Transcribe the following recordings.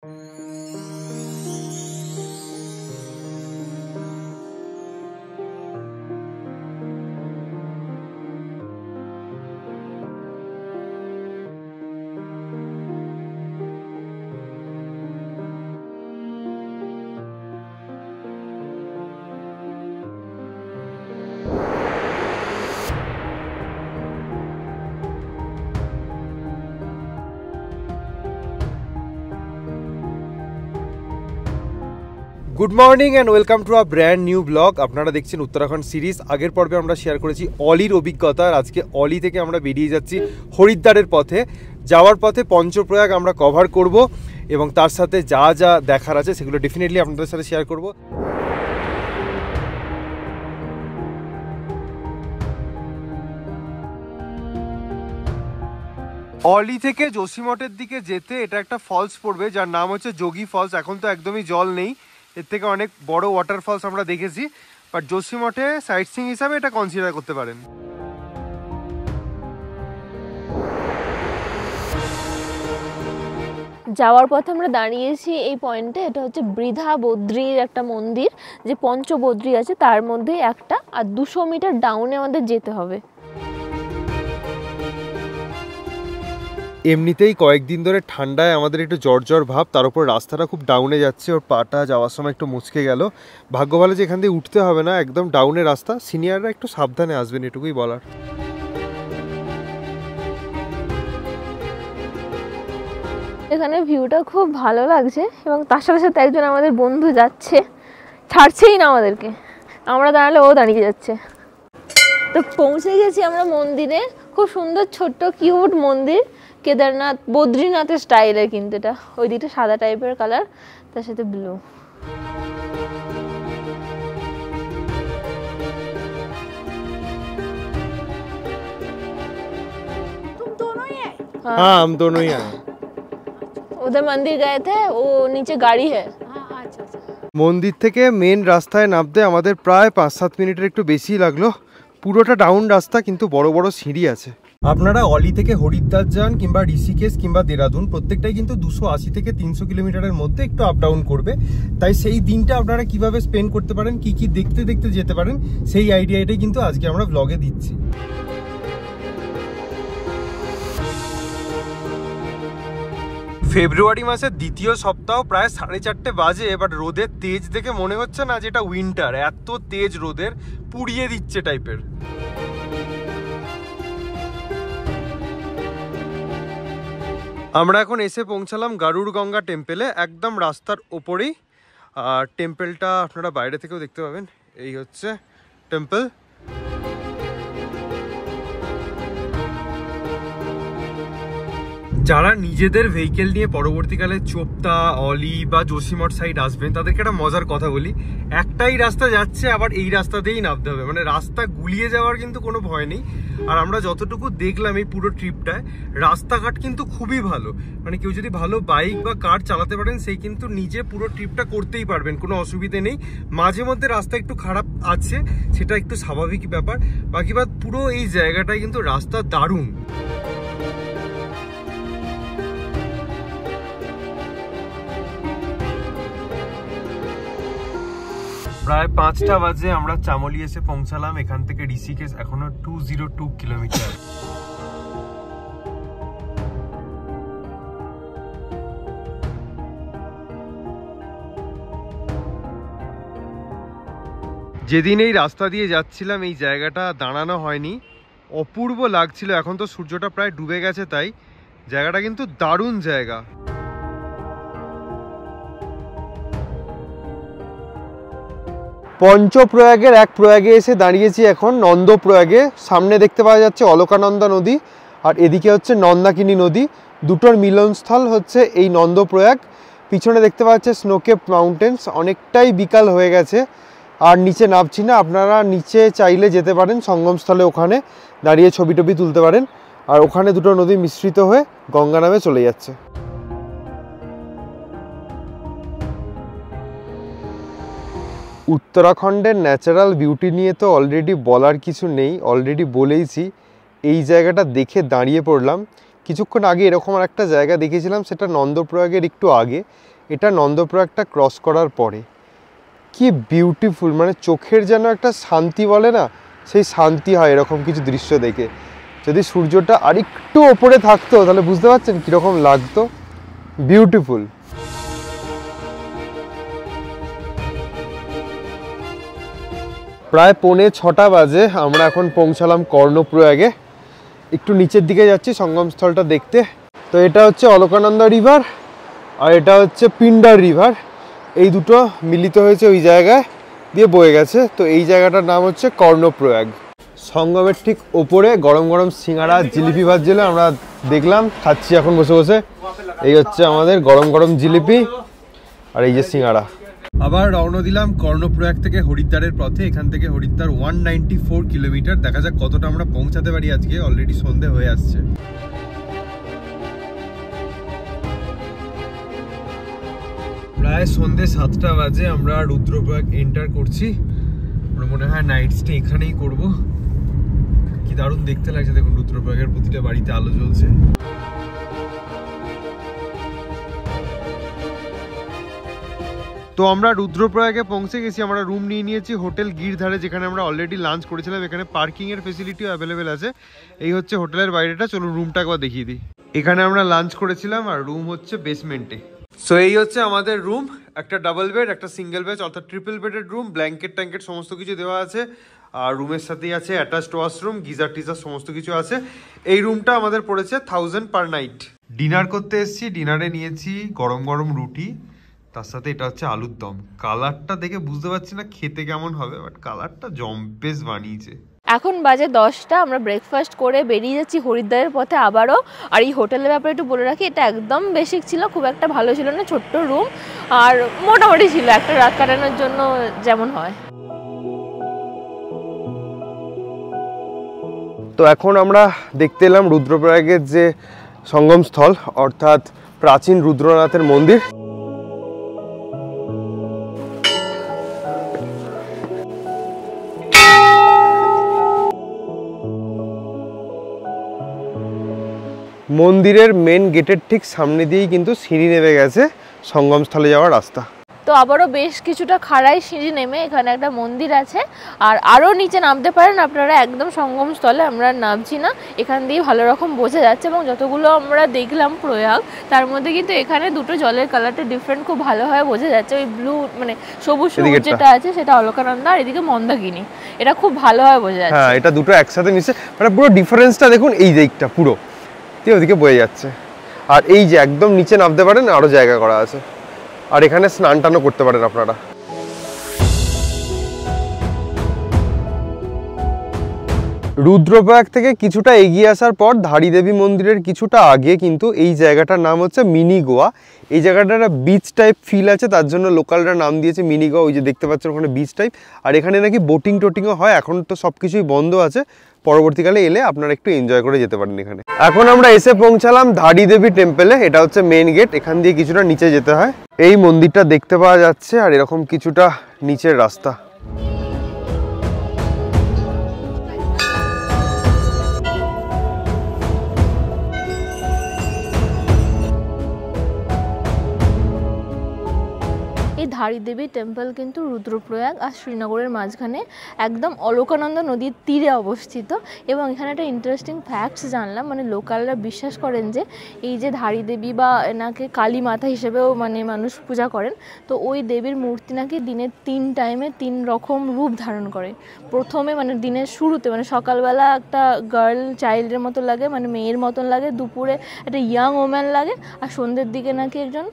Good morning and welcome to a brand new blog. আপনারা দেখছেন Uttarakhand series. আগের পর্বে আমরা শেয়ার করেছি অলির অভিজ্ঞতা, আর আজকে অলি থেকে আমরা বেরিয়ে যাচ্ছি হরিদ্বারের পথে। যাওয়ার পথে পঞ্চপ্রয়াগ আমরা কভার করব এবং তার সাথে যা যা দেখার আছে সেগুলো ডেফিনেটলি আপনাদের সাথে শেয়ার করব। অলি থেকে যোশীমঠের দিকে যেতে এটা একটা ফলস পড়বে যার নাম হচ্ছে যোগী ফলস। এখন তো একদমই জল নেই, এর থেকে অনেক বড় ওয়াটারফলস আমরা দেখেছি, বাট যোশীমঠে সাইট সিইং হিসাবে এটা কনসিডার করতে পারেন। যাওয়ার পথে আমরা দাঁড়িয়েছি এই পয়েন্টে। এটা হচ্ছে বৃদ্ধা বদ্রীর একটা মন্দির, যে পঞ্চবদ্রী আছে তার মধ্যে একটা, আর 200 মিটার ডাউনে আমাদের যেতে হবে। এমনিতেই কয়েকদিন ধরে ঠান্ডায় আমাদের একটু জ্বর ভাব, তার উপর রাস্তাটা খুব ডাউনে যাচ্ছে, ওর পাটা যাওয়ার সময় একটু মুচকে গেল। ভাগ্য ভালো যে এখান দিয়ে উঠতে হবে না, একদম ডাউনে রাস্তা। সিনিয়ররা একটু সাবধানে আসবেন, এটুকুই বলার। এখানে ভিউটা খুব ভালো লাগছে এবং তার সাথে সাথে একজন আমাদের বন্ধু যাচ্ছে, ছাড়ছেই না আমাদেরকে। আমরা দাঁড়ালে ও দাঁড়িয়ে যাচ্ছে। তো পৌঁছে গেছি আমরা মন্দিরে। খুব সুন্দর ছোট্ট কিউট মন্দির, কেদারনাথ বদ্রীনাথের স্টাইলের, কিন্তু এটা ওই দিকটা সাদা টাইপের কালার, তার সাথে ব্লু। हाँ हम दोनों ही आए। उधर मंदिर गए थे, वो नीचे गाड़ी है। মন্দির থেকে মেন রাস্তায় নামতে আমাদের প্রায় 5-7 মিনিটের একটু বেশি লাগলো। পুরোটা ডাউন রাস্তা, কিন্তু বড় বড় সিঁড়ি আছে। আপনারা অলি থেকে হরিদ্বার যান কিংবা ঋষিকেশ কিংবা দেরাদুন, প্রত্যেকটাই কিন্তু 280 থেকে 300 কিলোমিটারের মধ্যে একটু আপ ডাউন করবে। তাই সেই দিনটা আপনারা কিভাবে স্পেন্ড করতে পারেন, কি কি দেখতে দেখতে যেতে পারেন, সেই আইডিয়াটাই কিন্তু আজকে আমরা ব্লগে দিচ্ছি। ফেব্রুয়ারি মাসের দ্বিতীয় সপ্তাহ, প্রায় 4:30 বাজে। বাট রোদের তেজ দেখে মনে হচ্ছে না যেটা উইন্টার, এত তেজ রোদের, পুড়িয়ে দিচ্ছে টাইপের। আমরা এখন এসে পৌঁছালাম গারুড় গঙ্গা টেম্পেলে, একদম রাস্তার ওপরেই। আর টেম্পেলটা আপনারা বাইরে থেকেও দেখতে পাবেন। এই হচ্ছে টেম্পল। যারা নিজেদের ভেহিকেল নিয়ে পরবর্তীকালে চোপতা, অলি বা যোশীমঠ সাইড আসবেন, তাদেরকে একটা মজার কথা বলি। একটাই রাস্তা যাচ্ছে, আবার এই রাস্তাতেই নামতে হবে, মানে রাস্তা গুলিয়ে যাওয়ার কিন্তু কোনো ভয় নেই। আর আমরা যতটুকু দেখলাম এই পুরো ট্রিপটায়, রাস্তাঘাট কিন্তু খুবই ভালো। মানে কেউ যদি ভালো বাইক বা কার চালাতে পারেন, সেই কিন্তু নিজে পুরো ট্রিপটা করতেই পারবেন, কোনো অসুবিধে নেই। মাঝে মধ্যে রাস্তা একটু খারাপ আছে, সেটা একটু স্বাভাবিক ব্যাপার। বাকি বাদ পুরো এই জায়গাটায় কিন্তু রাস্তা দারুণ। প্রায় 5টা বাজে আমরা চামোলি এসে পৌঁছালাম। এখান থেকে ঋষিকেশ এখনো 202 কিলোমিটার। যেদিন এই রাস্তা দিয়ে যাচ্ছিলাম, এই জায়গাটা দাঁড়ানো হয়নি, অপূর্ব লাগছিল। এখন তো সূর্যটা প্রায় ডুবে গেছে, তাই জায়গাটা কিন্তু দারুণ জায়গা। পঞ্চপ্রয়াগের এক প্রয়াগে এসে দাঁড়িয়েছি এখন নন্দপ্রয়াগে। সামনে দেখতে পাওয়া যাচ্ছে অলকানন্দা নদী, আর এদিকে হচ্ছে নন্দাকিনী নদী। দুটোর মিলনস্থল হচ্ছে এই নন্দপ্রয়াগ। পিছনে দেখতে পাওয়া যাচ্ছে স্নোকেপ মাউন্টেন্স। অনেকটাই বিকাল হয়ে গেছে, আর নিচে নামছি না। আপনারা নিচে চাইলে যেতে পারেন সঙ্গমস্থলে, ওখানে দাঁড়িয়ে ছবি টবি তুলতে পারেন। আর ওখানে দুটো নদী মিশ্রিত হয়ে গঙ্গা নামে চলে যাচ্ছে। উত্তরাখণ্ডের ন্যাচারাল বিউটি নিয়ে তো অলরেডি বলার কিছু নেই, অলরেডি বলেইছি। এই জায়গাটা দেখে দাঁড়িয়ে পড়লাম, কিছুক্ষণ আগে এরকম আর একটা জায়গা দেখেছিলাম, সেটা নন্দপ্রয়াগের একটু আগে, এটা নন্দপ্রয়াগটা ক্রস করার পরে। কি বিউটিফুল, মানে চোখের যেন একটা শান্তি বলে না, সেই শান্তি হয় এরকম কিছু দৃশ্য দেখে। যদি সূর্যটা আর একটু ওপরে থাকতো তাহলে বুঝতে পারছেন কীরকম লাগতো, বিউটিফুল। প্রায় 5:45 বাজে, আমরা এখন পৌঁছালাম কর্ণপ্রয়াগে। একটু নিচের দিকে যাচ্ছি সঙ্গমস্থলটা দেখতে। তো এটা হচ্ছে অলকানন্দা রিভার আর এটা হচ্ছে পিন্ডার রিভার, এই দুটো মিলিত হয়েছে ওই জায়গায় দিয়ে বয়ে গেছে। তো এই জায়গাটার নাম হচ্ছে কর্ণপ্রয়াগ। সঙ্গমের ঠিক ওপরে গরম গরম সিঙ্গাড়া জিলিপি ভাজছিল, আমরা দেখলাম, খাচ্ছি এখন বসে বসে। এই হচ্ছে আমাদের গরম গরম জিলিপি আর এই যে সিঙ্গাড়া। আবার রওনা দিলাম কর্ণপ্রয়াগ থেকে হরিদ্বারের পথে। এখান থেকে হরিদ্বার 194 কিলোমিটার। দেখা যাক কতটা আমরা পৌঁছাতে পারি আজকে, অলরেডি সন্ধে হয়ে আসছে। প্রায় সন্ধে 7টা বাজে, আমরা রুদ্রপ্রয়াগ এন্টার করছি। আমরা মনে হয় নাইট স্টে এখানেই করব। কি দারুণ দেখতে লাগছে দেখুন, রুদ্রপ্রয়াগের প্রতিটা বাড়িতে আলো জ্বলছে। তো আমরা রুদ্রপ্রয়াগে পৌঁছে গেছি। আমরা রুম নিয়ে নিয়েছি হোটেল গিরধারে, যেখানে আমরা অলরেডি লাঞ্চ করেছিলাম। এখানে পার্কিং এর ফেসিলিটিও অ্যাভেলেবেল আছে। এই হচ্ছে হোটেলের বাইরেটা, চলুন রুমটা একবার দেখিয়ে দিই। এখানে আমরা লাঞ্চ করেছিলাম আর রুম হচ্ছে বেসমেন্টে। সো এই হচ্ছে আমাদের রুম, একটা ডাবল বেড, একটা সিঙ্গেল বেড, অর্থাৎ ট্রিপল বেডের রুম। ব্ল্যাঙ্কেট ট্যাঙ্কেট সমস্ত কিছু দেওয়া আছে। আর রুমের সাথেই আছে অ্যাটাচড ওয়াশরুম, গিজার টিজার সমস্ত কিছু আছে। এই রুমটা আমাদের পড়েছে 1000 পার নাইট। ডিনার করতে এসেছি, ডিনারে নিয়েছি গরম গরম রুটি, তার সাথে এটা হচ্ছে আলুর দম। কালারটা দেখে বুঝতে পারছি না খেতে কেমন হবে, বাট কালারটা জম্পেস বানিয়েছে। এখন বাজে 10টা, আমরা ব্রেকফাস্ট করে বেরিয়ে যাচ্ছি হরিদ্বারের পথে আবারও। আর এই হোটেলের ব্যাপারে একটু বলে রাখি, এটা একদম বেসিক ছিল, খুব একটা ভালো ছিল না, ছোট্ট রুম আর মোটামুটি ছিল একটা রাত কাটানোর জন্য যেমন হয়। তো এখন আমরা দেখতে এলাম রুদ্রপ্রয়াগের যে সঙ্গমস্থল, অর্থাৎ প্রাচীন রুদ্রনাথের মন্দির। মন্দিরের মেন গেটের ঠিক সামনে দিয়েই কিন্তু সিঁড়ি নেমে গেছে সঙ্গমস্থলে যাওয়ার রাস্তা। তো আবারও বেশ কিছুটা খাড়াই সিঁড়ি নেমে এখানে একটা মন্দির আছে, আর আরও নিচে নামতে পারেন আপনারা একদম সঙ্গমস্থলে। আমরা নামছি না, এখান দিয়ে ভালো রকম বোঝা যাচ্ছে। এবং যতগুলো আমরা দেখলাম প্রয়াগ, তার মধ্যে কিন্তু এখানে দুটো জলের কালারটা ডিফারেন্ট, খুব ভালোভাবে বোঝা যাচ্ছে। ওই ব্লু মানে সবুজ সবুজ যেটা আছে সেটা অলকানন্দা, আর এদিকে মন্দাকিনী, এটা খুব ভালোভাবে বোঝা যাচ্ছে। হ্যাঁ, এটা দুটো একসাথে মিশে, মানে পুরো ডিফারেন্সটা দেখুন। এই দিকটা পুরো ওদিকে বয়ে যাচ্ছে, আর এই যে একদম নিচে নামতে পারেন, আরো জায়গা করা আছে। আর এখানে স্নান টানও করতে পারেন আপনারা। রুদ্রপ্রয়াগ থেকে কিছুটা এগিয়ে আসার পর ধারী দেবী মন্দিরের কিছুটা আগে কিন্তু এই জায়গাটার নাম হচ্ছে মিনি গোয়া। এই জায়গাটা একটা বিচ টাইপ ফিল আছে, তার জন্য লোকালরা নাম দিয়েছে মিনি গোয়া। ওই যে দেখতে পাচ্ছেন ওখানে বিচ টাইপ, আর এখানে নাকি বোটিং টোটিংও হয়। এখন তো সব কিছুই বন্ধ আছে, পরবর্তীকালে এলে আপনারা একটু এনজয় করে যেতে পারেন এখানে। এখন আমরা এসে পৌঁছালাম ধারী দেবী টেম্পলে। এটা হচ্ছে মেন গেট, এখান দিয়ে কিছুটা নিচে যেতে হয়। এই মন্দিরটা দেখতে পাওয়া যাচ্ছে, আর এরকম কিছুটা নিচের রাস্তা। এই ধারী দেবী টেম্পল কিন্তু রুদ্রপ্রয়াগ আর শ্রীনগরের মাঝখানে একদম অলকানন্দা নদীর তীরে অবস্থিত। এবং এখানে একটা ইন্টারেস্টিং ফ্যাক্টস জানলাম, মানে লোকালরা বিশ্বাস করেন যে এই যে ধারী দেবী বা এনাকে কালী মাতা হিসেবেও মানে মানুষ পূজা করেন। তো ওই দেবীর মূর্তি নাকি দিনের 3 টাইমে 3 রকম রূপ ধারণ করে। প্রথমে মানে দিনের শুরুতে মানে সকালবেলা একটা গার্ল চাইল্ডের মতো লাগে, মানে মেয়ের মতন লাগে, দুপুরে একটা ইয়াং ওম্যান লাগে, আর সন্ধ্যের দিকে নাকি একজন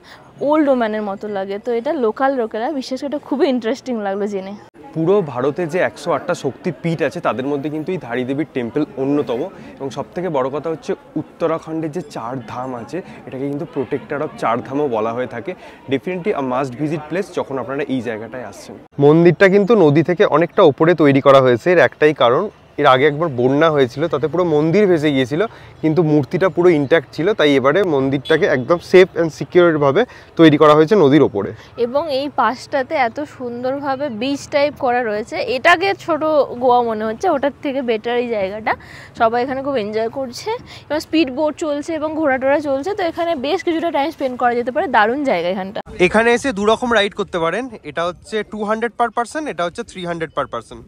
ওল্ড ওম্যানের মতো লাগে। তো এটা লোকাল লোকেরা বিশেষ করে খুবই ইন্টারেস্টিং লাগলো জেনে। পুরো ভারতে যে 108টা শক্তিপীঠ আছে তাদের মধ্যে কিন্তু এই ধারী দেবীর টেম্পল অন্যতম। এবং সবথেকে বড় কথা হচ্ছে উত্তরাখণ্ডের যে 4 ধাম আছে, এটাকে কিন্তু প্রোটেক্টর অফ 4 ধামও বলা হয়ে থাকে। Definitely a must visit place যখন আপনারা এই জায়গাটায় আসছেন। মন্দিরটা কিন্তু নদী থেকে অনেকটা উপরে তৈরি করা হয়েছে, এর একটাই কারণ এর আগে একবার বন্যা হয়েছিল, তাতে পুরো মন্দির ভেসে গিয়েছিল, কিন্তু মূর্তিটা পুরো ইন্ট্যাক্ট ছিল। তাই এবারে মন্দিরটাকে একদম সেফ অ্যান্ড সিকিউরভাবে তৈরি করা হয়েছে নদীর ওপরে। এবং এই পাশটাতে এত সুন্দরভাবে বিচ টাইপ করা রয়েছে, এটাকে ছোট গোয়া মনে হচ্ছে, ওটার থেকে বেটার এই জায়গাটা। সবাই এখানে খুব এনজয় করছে এবং স্পিড বোট চলছে এবং ঘোড়া টোড়া চলছে, তো এখানে বেশ কিছুটা টাইম স্পেন্ড করা যেতে পারে। দারুণ জায়গা এখানটা। এখানে এসে দু রকম রাইড করতে পারেন, এটা হচ্ছে 200 পার পারসন, এটা হচ্ছে 300 পার পারসন।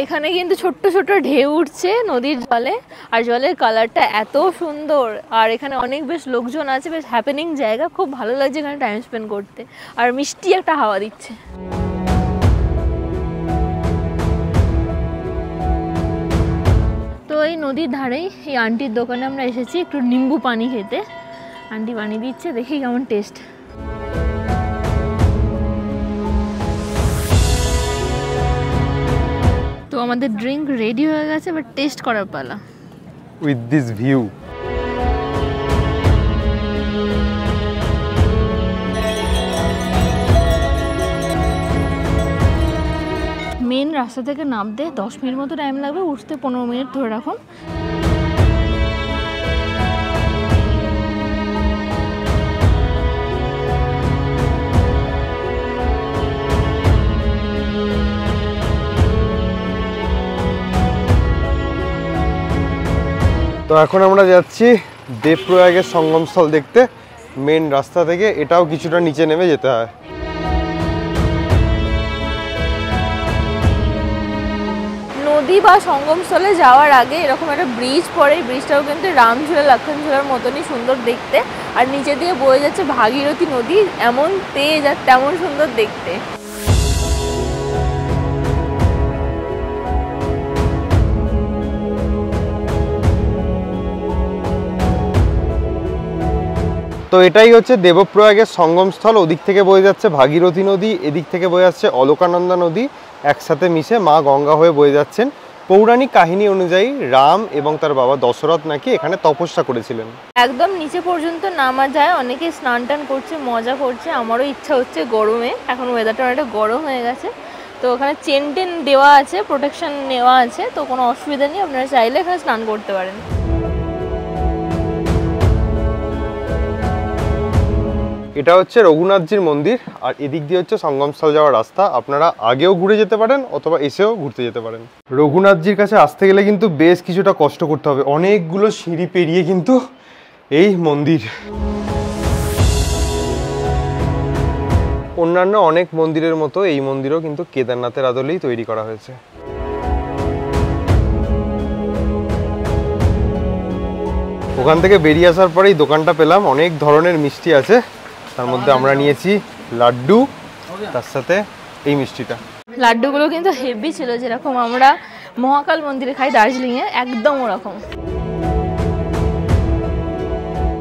এখানে কিন্তু ছোট্ট ছোট্ট ঢেউ উঠছে নদীর জলে, আর জলের কালারটা এত সুন্দর, আর এখানে অনেক বেশ লোকজন আছে, বেশ হ্যাপেনিং জায়গা, খুব ভালো লাগছে এখানে টাইম স্পেন্ড করতে, আর মিষ্টি একটা হাওয়া দিচ্ছে। তো এই নদীর ধারেই এই আন্টির দোকানে আমরা এসেছি একটু নিম্বু পানি খেতে। আন্টি পানি দিচ্ছে, দেখি কেমন টেস্ট। তো আমাদের ড্রিঙ্ক রেডি হয়ে গেছে, বাট টেস্ট করার পালা। উইথ দিস ভিউ, মেন রাস্তা থেকে নামতে 10 মিনিট মতো টাইম লাগবে, উঠতে 15 মিনিট ধরে রাখুন। তো এখন আমরা যাচ্ছি দেবপ্রয়াগের সঙ্গমস্থল দেখতে। মেন রাস্তা থেকে এটাও কিছুটা নিচে নেমে যেতে হয়। নদী বা সঙ্গমস্থলে যাওয়ার আগে এরকম একটা ব্রিজ পড়ে, ব্রিজটাও কিন্তু রামঝুলা লক্ষণঝুলার মতনই সুন্দর দেখতে, আর নিচে দিয়ে বয়ে যাচ্ছে ভাগীরথী নদী, এমন তেজ আর তেমন সুন্দর দেখতে। তো এটাই হচ্ছে দেবপ্রয়াগের সঙ্গমস্থল। ওদিক থেকে বয়ে যাচ্ছে ভাগীরথী নদী, এদিক থেকে বয়ে যাচ্ছে অলকানন্দা নদী, একসাথে মিশে মা গঙ্গা হয়ে বয়ে যাচ্ছেন। পৌরাণিক কাহিনী অনুযায়ী রাম এবং তার বাবা দশরথ নাকি এখানে তপস্যা করেছিলেন। একদম নিচে পর্যন্ত নামা যায়, অনেকে স্নান টান করছে, মজা করছে, আমারও ইচ্ছা হচ্ছে গরমে, এখন ওয়েদারটা অনেকটা গরম হয়ে গেছে। তো ওখানে চেন টেন দেওয়া আছে, প্রোটেকশন নেওয়া আছে, তো কোনো অসুবিধা নেই, আপনারা চাইলে এখানে স্নান করতে পারেন। এটা হচ্ছে রঘুনাথজির মন্দির, আর এদিক দিয়ে হচ্ছে সঙ্গমস্থল যাওয়ার রাস্তা। আপনারা আগেও ঘুরে যেতে পারেন অথবা এসেও ঘুরতে যেতে পারেন। রঘুনাথজির কাছে আসতে গেলে কিন্তু বেশ কিছুটা কষ্ট করতে হবে, অনেকগুলো সিঁড়ি পেরিয়ে কিন্তু এই মন্দির। অন্যান্য অনেক মন্দিরের মতো এই মন্দিরও কিন্তু কেদারনাথের আদলেই তৈরি করা হয়েছে। ওখান থেকে বেরিয়ে আসার পরেই দোকানটা পেলাম, অনেক ধরনের মিষ্টি আছে, তার মধ্যে আমরা নিয়েছি লাড্ডু, তার সাথে এই মিষ্টিটা। লাড্ডুগুলো কিন্তু হেভি ছিল, যেরকম আমরা মহাকাল মন্দিরে খাই দার্জিলিংয়ে, একদম ওরকম।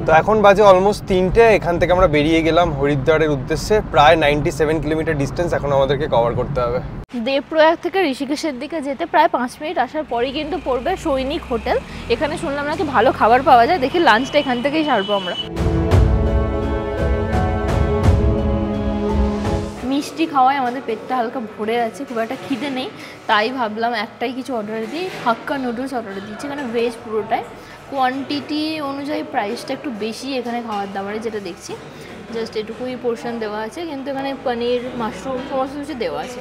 তো এখন বাজে অলমোস্ট 3টে। এখান থেকে আমরা বেরিয়ে গেলাম হরিদ্বারের উদ্দেশ্যে। প্রায় 97 কিলোমিটার ডিস্টেন্স এখন আমাদেরকে কভার করতে হবে। দেবপ্রয়াগ থেকে ঋষিকেশের দিকে যেতে প্রায় 5 মিনিট আসার পরেই কিন্তু পড়বে সৈনিক হোটেল। এখানে শুনলাম নাকি ভালো খাবার পাওয়া যায়, দেখি লাঞ্চটা এখান থেকেই সারবো আমরা। মিষ্টি খাওয়ায় আমাদের পেটটা হালকা ভরে আছে, খুব একটা খিদে নেই, তাই ভাবলাম একটাই কিছু অর্ডার দিই। হাক্কা নুডলস অর্ডার দিচ্ছি, এখানে ভেজ পুরোটাই। কোয়ান্টিটি অনুযায়ী প্রাইসটা একটু বেশি এখানে খাবার দাবারে, যেটা দেখছি জাস্ট এটুকুই পোর্শন দেওয়া আছে, কিন্তু এখানে পনির, মাশরুম সমস্ত কিছু দেওয়া আছে।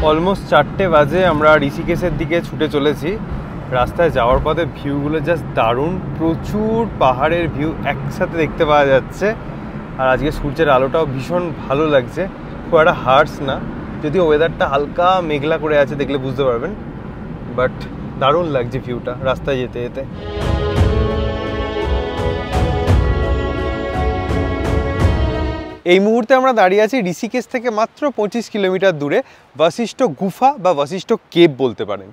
অলমোস্ট 4টে বাজে, আমরা ঋষিকেশের দিকে ছুটে চলেছি। রাস্তায় যাওয়ার পথে ভিউগুলো জাস্ট দারুণ, প্রচুর পাহাড়ের ভিউ একসাথে দেখতে পাওয়া যাচ্ছে। আর আজকে সূর্যের আলোটাও ভীষণ ভালো লাগছে, খুব একটা হার্শ না, যদিও ওয়েদারটা হালকা মেঘলা করে আছে, দেখলে বুঝতে পারবেন, বাট দারুণ লাগছে ভিউটা রাস্তায় যেতে যেতে। এই মুহূর্তে আমরা দাঁড়িয়ে আছি ঋষিকেশ থেকে মাত্র 25 কিলোমিটার দূরে বশিষ্ঠ গুফা বা বশিষ্ঠ কেভ বলতে পারেন।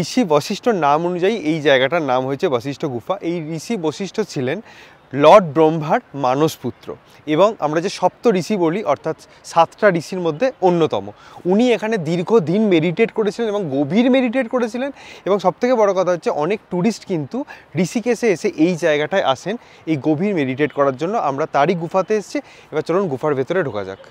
ঋষি বশিষ্ঠর নাম অনুযায়ী এই জায়গাটার নাম হয়েছে বশিষ্ঠ গুফা। এই ঋষি বশিষ্ঠ ছিলেন লর্ড ব্রহ্মার মানসপুত্র এবং আমরা যে সপ্ত ঋষি বলি অর্থাৎ 7টা ঋষির মধ্যে অন্যতম। উনি এখানে দীর্ঘদিন মেডিটেট করেছিলেন এবং গভীর মেডিটেট করেছিলেন এবং সবথেকে বড় কথা হচ্ছে অনেক ট্যুরিস্ট কিন্তু ঋষিকেশে এসে এই জায়গাটায় আসেন এই গভীর মেডিটেট করার জন্য। আমরা তারই গুফাতে এসেছি, এবার চলুন গুফার ভেতরে ঢোকা যাক।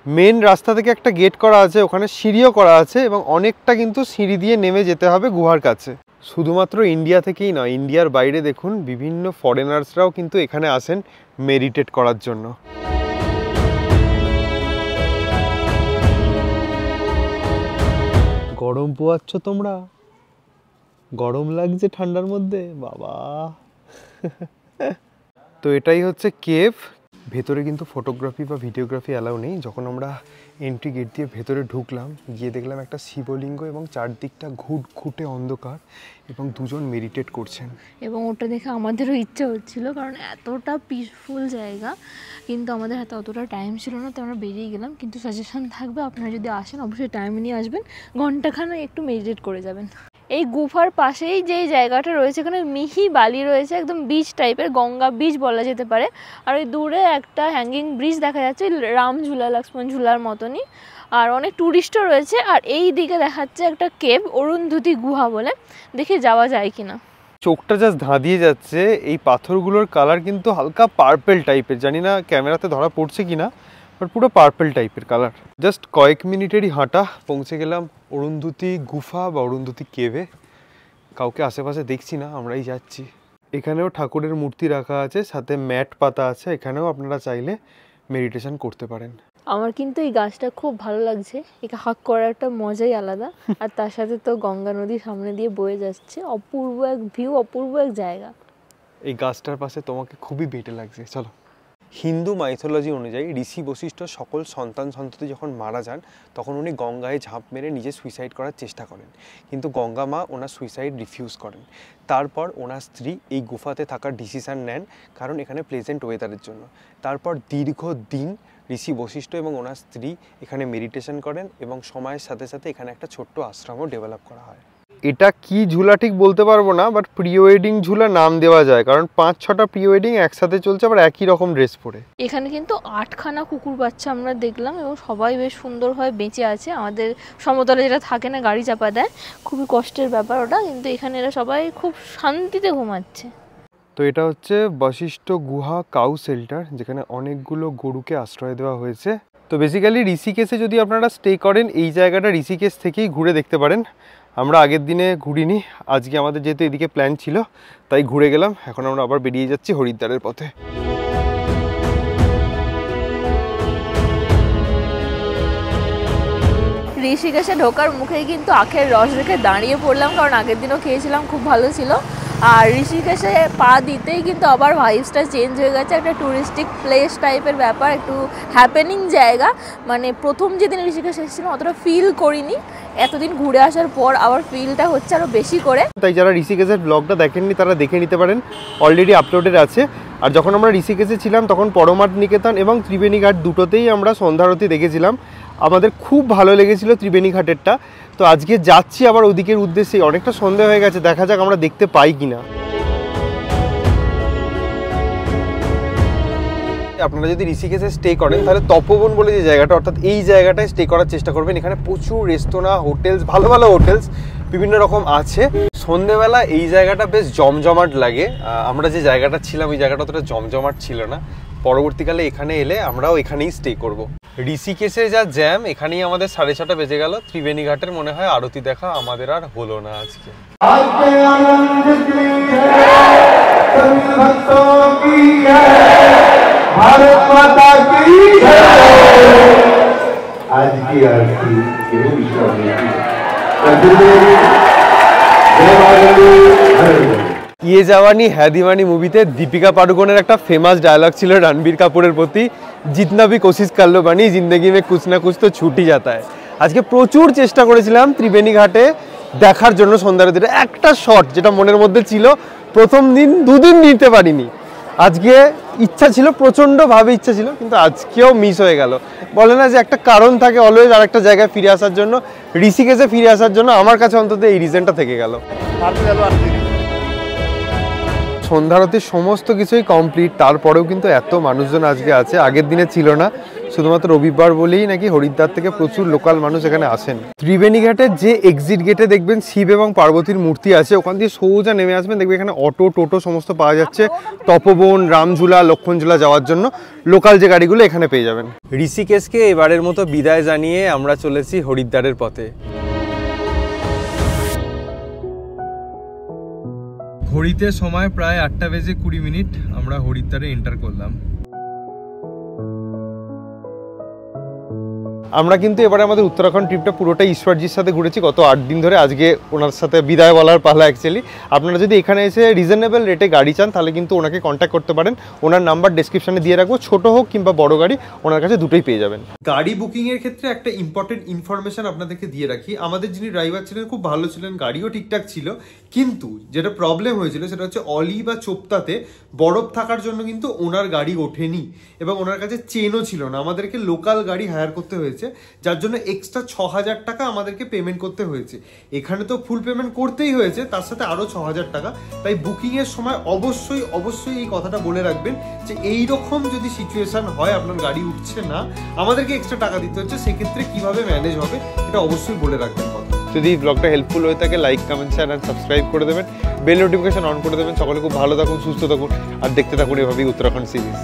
মেন রাস্তা থেকে একটা গেট করা আছে, ওখানে সিঁড়িও করা আছে এবং অনেকটা কিন্তু সিঁড়ি দিয়ে নেমে যেতে হবে গুহার কাছে। শুধুমাত্র ইন্ডিয়া থেকেই নয়, ইন্ডিয়ার বাইরে দেখুন বিভিন্ন ফরেনার্সরাও কিন্তু এখানে আসেন মেডিটেট করার জন্য। গরম পোয়াচ্ছ তোমরা? গরম লাগছে ঠান্ডার মধ্যে বাবা। তো এটাই হচ্ছে কেভ। ভেতরে কিন্তু ফটোগ্রাফি বা ভিডিওগ্রাফি অ্যালাউ নেই। যখন আমরা এন্ট্রি গেট দিয়ে ভেতরে ঢুকলাম, গিয়ে দেখলাম একটা শিবলিঙ্গ এবং চারদিকটা ঘুটঘুটে অন্ধকার এবং দুজন মেডিটেট করছেন। এবং ওটা দেখে আমাদেরও ইচ্ছে হচ্ছিল, কারণ এতটা পিসফুল জায়গা, কিন্তু আমাদের হাতে অতটা টাইম ছিল না, তো আমরা বেরিয়ে গেলাম। কিন্তু সাজেশন থাকবে, আপনারা যদি আসেন অবশ্যই টাইম নিয়ে আসবেন, ঘন্টাখানে একটু মেডিটেট করে যাবেন। এই গুফার পাশেই যেই জায়গাটা রয়েছে, এখানে মিহি বালি রয়েছে, একদম বিচ টাইপের, গঙ্গা বিচ বলা যেতে পারে। আর ওই দূরে একটা হ্যাঙ্গিং ব্রিজ দেখা যাচ্ছে, রাম ঝুলা লক্ষ্মণ ঝুলার মতনই। আর অনেক ট্যুরিস্টও রয়েছে। আর এই দিকে দেখাচ্ছে একটা কেভ, অরুন্ধতী গুহা বলে, দেখে যাওয়া যায় কিনা। চোখটা জাস্ট ধাঁধিয়ে যাচ্ছে। এই পাথরগুলোর কালার কিন্তু হালকা পার্পেল টাইপের, জানি না ক্যামেরাতে ধরা পড়ছে কিনা, বাট পুরো পার্পেল টাইপের কালার। জাস্ট কয়েক মিনিটেরই হাঁটা, পৌঁছে গেলাম অরুন্ধতী গুফা বা অরুন্ধতী কেভে। কাউকে আশেপাশে দেখছি না, আমরাই যাচ্ছি। এখানেও ঠাকুরের মূর্তি রাখা আছে, সাথে ম্যাট পাতা আছে, এখানেও আপনারা চাইলে মেডিটেশন করতে পারেন। আমার কিন্তু এই গাছটা খুব ভালো লাগছে, একে হাক করার একটা মজাই আলাদা। আর তার সাথে তো গঙ্গা নদী সামনে দিয়ে বয়ে যাচ্ছে, অপূর্ব এক ভিউ, অপূর্ব এক জায়গা। এই গাছটার পাশে তোমাকে খুবই বেটে লাগছে। চলো। হিন্দু মাইথোলজি অনুযায়ী ঋষি বশিষ্ঠ সকল সন্তান সন্ততি যখন মারা যান, তখন উনি গঙ্গায় ঝাঁপ মেরে নিজে সুইসাইড করার চেষ্টা করেন, কিন্তু গঙ্গা মা ওনার সুইসাইড রিফিউজ করেন। তারপর ওনার স্ত্রী এই গুফাতে থাকার ডিসিশান নেন, কারণ এখানে প্লেজেন্ট ওয়েদারের জন্য। তারপর দীর্ঘদিন ঋষি বশিষ্ঠ এবং ওনার স্ত্রী এখানে মেডিটেশন করেন এবং সময়ের সাথে সাথে এখানে একটা ছোট্ট আশ্রমও ডেভেলপ করা হয়। এটা কি ঝুলা ঠিক বলতে পারবো না, বাট প্রি ওয়েডিং ঝুলা নাম দেওয়া যায়, কারণ 5-6টা প্রি ওয়েডিং একসাথে চলছে, আবার একই রকম ড্রেস পরে। এখানে কিন্তু 8খানা কুকুর বাচ্চা আমরা দেখলাম এবং সবাই বেশ সুন্দরভাবে বেঁচে আছে। আমাদের সমতলে যেটা থাকে না, গাড়ি চাপা দেয়, খুবই কষ্টের ব্যাপার ওটা, কিন্তু এখানে এরা সবাই খুব শান্তিতে ঘুমাচ্ছে। তো এটা হচ্ছে বশিষ্ঠ গুহা কাউ শেল্টার, যেখানে অনেকগুলো গরুকে আশ্রয় দেওয়া হয়েছে। তো বেসিক্যালি ঋষিকেশে যদি আপনারা স্টে করেন, এই জায়গাটা ঋষিকেশ থেকেই ঘুরে দেখতে পারেন। আমরা আগের দিনে ঘুরিনি, আজকে আমাদের যেহেতু এদিকে প্ল্যান ছিল তাই ঘুরে গেলাম। এখন আমরা আবার বেরিয়ে যাচ্ছি হরিদ্বারের পথে। ঋষিকেশে ঢোকার মুখেই কিন্তু আখের রস রেখে দাঁড়িয়ে পড়লাম, কারণ আগের দিনও খেয়েছিলাম, খুব ভালো ছিল। আর ঋষিকেশে পা দিতেই কিন্তু আবার ভাইবসটা চেঞ্জ হয়ে গেছে, একটা ট্যুরিস্টিক প্লেস টাইপের ব্যাপার, একটু হ্যাপেনিং জায়গা। মানে প্রথম যেদিন ঋষিকেশে এসেছিলাম অতটা ফিল করিনি, এতদিন ঘুরে আসার পর আবার ফিলটা হচ্ছে আরও বেশি করে। তাই যারা ঋষিকেশের ব্লগটা দেখেননি তারা দেখে নিতে পারেন, অলরেডি আপলোডেড আছে। আর যখন আমরা ঋষিকেশে ছিলাম তখন পরমাট নিকেতন এবং ত্রিবেণী ঘাট দুটোতেই আমরা সন্ধ্যারতি দেখেছিলাম। আমাদের খুব ভালো লেগেছিল ত্রিবেণী ঘাটেরটা। তো আজকে যাচ্ছি আবার ওদিকের উদ্দেশ্যে, অনেকটা সন্ধ্যা হয়ে গেছে, দেখা যাক আমরা দেখতে পাই কিনা। আপনারা যদি ঋষিকেশে স্টে করেন তাহলে তপবন বলে যে জায়গাটা, অর্থাৎ এই জায়গাটায় স্টে করার চেষ্টা করবেন। এখানে প্রচুর রেস্তোরাঁ, হোটেলস, ভালো ভালো হোটেলস বিভিন্ন রকম আছে। সন্ধেবেলা এই জায়গাটা বেশ জমজমাট লাগে। আমরা যে জায়গাটা ছিলাম ওই জায়গাটা অতটা জমজমাট ছিল না। পরবর্তীকালে এখানে এলে আমরাও এখানেই স্টে করব। ঋষিকেশে যা জ্যাম, এখানেই আমাদের 6:30 বেজে গেল। ত্রিবেণী ঘাটের মনে হয় আরতি দেখা আমাদের আর হলো না আজকে। भारत माता की जय। आज की आरती ये जवानी है दीवानी मूवीते दीपिका पाडुकोনের একটা ফেমাস ডায়লগ ছিল রণবীর কাপুরের প্রতি, जितना भी कोशिश कर लो बानी जिंदगी में कुछ ना कुछ तो छूट ही जाता है। আজকে প্রচুর চেষ্টা করেছিলাম ত্রিবেণী ঘাটে দেখার জন্য সন্ধ্যারতিটা, একটা শট যেটা মনের মধ্যে ছিল, প্রথম দিন 2 দিন নিতে পারিনি। আজকে ইচ্ছা ছিল, প্রচণ্ডভাবে ইচ্ছা ছিল, কিন্তু আজকেও মিস হয়ে গেল। বলে না যে একটা কারণ থাকে অলওয়েজ আর একটা জায়গায় ফিরে আসার জন্য, ঋষিকেশে ফিরে আসার জন্য আমার কাছে অন্তত এই রিজনটা থেকে গেল। সন্ধ্যারতির সমস্ত কিছুই কমপ্লিট, তারপরেও কিন্তু এত মানুষজন আজকে আছে, আগের দিনে ছিল না। শুধুমাত্র রবিবার বলেই নাকি হরিদ্বার থেকে প্রচুর লোকাল মানুষ এখানে আসেন। ত্রিবেণী ঘাটের যে এক্সিট গেটে দেখবেন শিব এবং পার্বতীর মূর্তি আছে, ওখান দিয়ে সোজা নেমে আসবেন, দেখবেন এখানে অটো টোটো সমস্ত পাওয়া যাচ্ছে। তপবন, রামঝুলা, লক্ষণঝুলা যাওয়ার জন্য লোকাল যে গাড়িগুলো এখানে পেয়ে যাবেন। ঋষিকেশকে এবারের মতো বিদায় জানিয়ে আমরা চলেছি হরিদ্বারের পথে। ঘড়িতে সময় প্রায় 8:20 আমরা হরিদ্বারে এন্টার করলাম। আমরা কিন্তু এবারে আমাদের উত্তরাখণ্ড ট্রিপটা পুরোটাই ঈশ্বরজির সাথে ঘুরেছি গত 8 দিন ধরে। আজকে ওনার সাথে বিদায় বলার পালা অ্যাকচুয়ালি। আপনারা যদি এখানে এসে রিজনেবল রেটে গাড়ি চান তাহলে কিন্তু ওনাকে কন্ট্যাক্ট করতে পারেন। ওনার নাম্বার ডেসক্রিপশনে দিয়ে রাখবো, ছোট হোক কিংবা বড় গাড়ি ওনার কাছে দুটোই পেয়ে যাবেন। গাড়ি বুকিং এর ক্ষেত্রে একটা ইম্পর্টেন্ট ইনফরমেশন আপনাদেরকে দিয়ে রাখি। আমাদের যিনি ড্রাইভার ছিলেন খুব ভালো ছিলেন, গাড়িও ঠিকঠাক ছিল, কিন্তু যেটা প্রবলেম হয়েছিল সেটা হচ্ছে অলি বা চোপতাতে বরফ থাকার জন্য কিন্তু ওনার গাড়ি ওঠেনি এবং ওনার কাছে চেনও ছিল না। আমাদেরকে লোকাল গাড়ি হায়ার করতে হয়েছে, যার জন্য এক্সট্রা 6000 টাকা আমাদেরকে পেমেন্ট করতে হয়েছে। এখানে তো ফুল পেমেন্ট করতেই হয়েছে, তার সাথে আরো 6000 টাকা। তাই বুকিং এর সময় অবশ্যই এই কথাটা বলে রাখবেন যে এই রকম যদি সিচুয়েশন হয় আপনার গাড়ি উঠছে না, আমাদেরকে এক্সট্রা টাকা দিতে হচ্ছে, সেক্ষেত্রে কিভাবে ম্যানেজ হবে এটা অবশ্যই বলে রাখবেন কথা। যদি এই ব্লগটা হেল্পফুল হয়ে থাকে like, comment, share and subscribe করে দেবেন, বেল নোটিফিকেশন অন করে দেবেন। সকলে খুব ভালো থাকুন, সুস্থ থাকুন আর দেখতে থাকুন এভাবেই উত্তরাখণ্ড সিরিজ।